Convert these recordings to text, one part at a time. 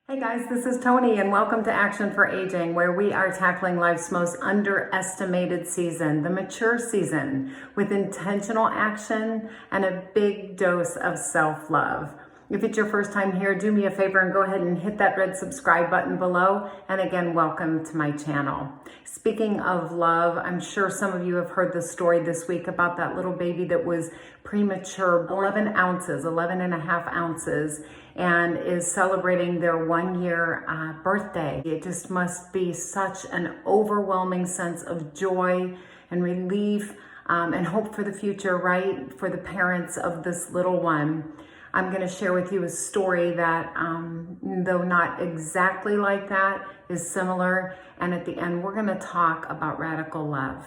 Hey guys, this is Toni and welcome to Action for Aging, where we are tackling life's most underestimated season, the mature season, with intentional action and a big dose of self-love. If it's your first time here, do me a favor and go ahead and hit that red subscribe button below. And again, welcome to my channel. Speaking of love, I'm sure some of you have heard the story this week about that little baby that was premature, 11 and a half ounces, and is celebrating their 1 year birthday. It just must be such an overwhelming sense of joy and relief and hope for the future, right? For the parents of this little one. I'm going to share with you a story that, though not exactly like that, is similar. And at the end, we're going to talk about radical love.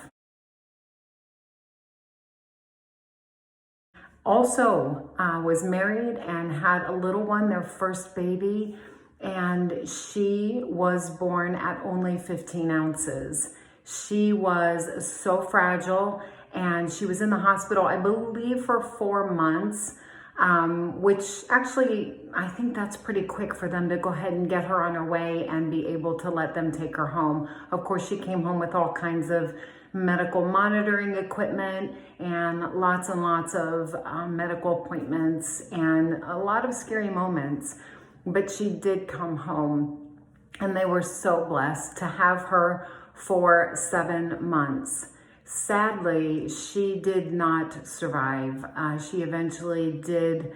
Also was married and had a little one, their first baby, and she was born at only 15 ounces. She was so fragile, and she was in the hospital, I believe, for 4 months. Which actually, I think that's pretty quick for them to go ahead and get her on her way and be able to let them take her home. Of course, she came home with all kinds of medical monitoring equipment and lots of medical appointments and a lot of scary moments. But she did come home, and they were so blessed to have her for 7 months. Sadly, she did not survive. She eventually did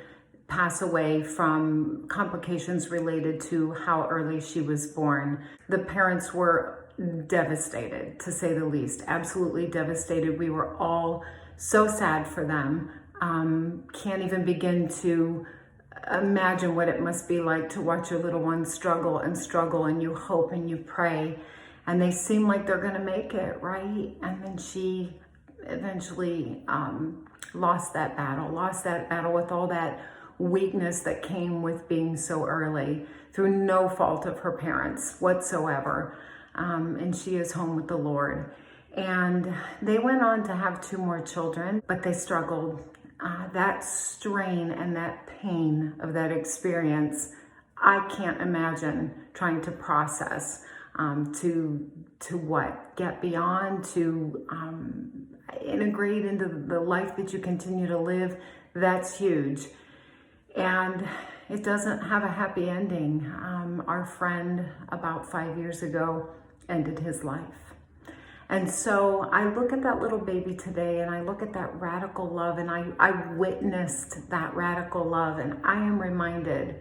pass away from complications related to how early she was born. The parents were devastated, to say the least, absolutely devastated. We were all so sad for them. Can't even begin to imagine what it must be like to watch your little one struggle, and you hope and you pray. And they seem like they're going to make it, right? And then she eventually lost that battle with all that weakness that came with being so early through no fault of her parents whatsoever. And she is home with the Lord. And they went on to have 2 more children, but they struggled. That strain and that pain of that experience, I can't imagine trying to process. Get beyond, to integrate into the life that you continue to live. That's huge. And it doesn't have a happy ending. Our friend about 5 years ago ended his life. And so I look at that little baby today, and I look at that radical love, and I witnessed that radical love, and I am reminded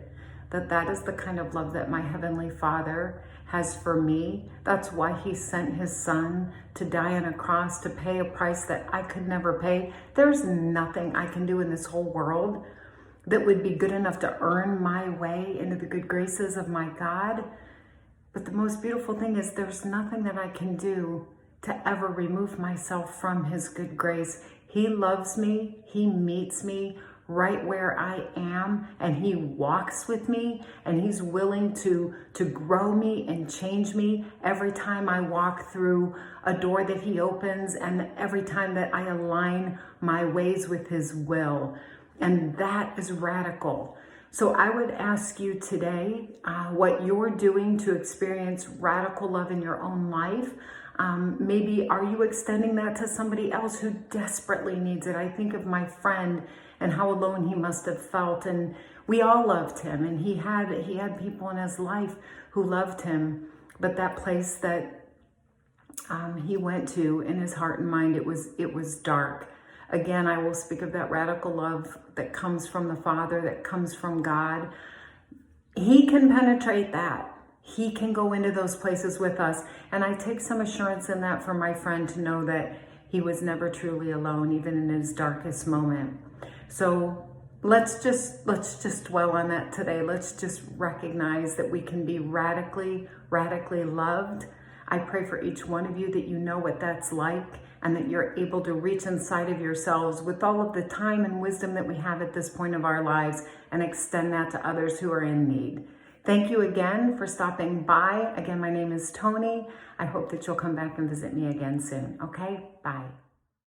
that that is the kind of love that my Heavenly Father has for me. That's why He sent His Son to die on a cross, to pay a price that I could never pay. There's nothing I can do in this whole world that would be good enough to earn my way into the good graces of my God. But the most beautiful thing is there's nothing that I can do to ever remove myself from His good grace. He loves me. He meets me right where I am, and He walks with me, and He's willing to grow me and change me every time I walk through a door that He opens, and every time that I align my ways with His will. And that is radical. So I would ask you today what you're doing to experience radical love in your own life. Maybe are you extending that to somebody else who desperately needs it? I think of my friend and how alone he must have felt. And we all loved him, and he had people in his life who loved him. But that place that he went to in his heart and mind, it was dark. Again, I will speak of that radical love that comes from the Father, that comes from God. He can penetrate that. He can go into those places with us. And I take some assurance in that for my friend, to know that he was never truly alone, even in his darkest moment. So let's just dwell on that today. Let's just recognize that we can be radically loved. I pray for each one of you that you know what that's like, and that you're able to reach inside of yourselves with all of the time and wisdom that we have at this point of our lives, and extend that to others who are in need. Thank you again for stopping by. Again, my name is Toni. I hope that you'll come back and visit me again soon. Okay, bye.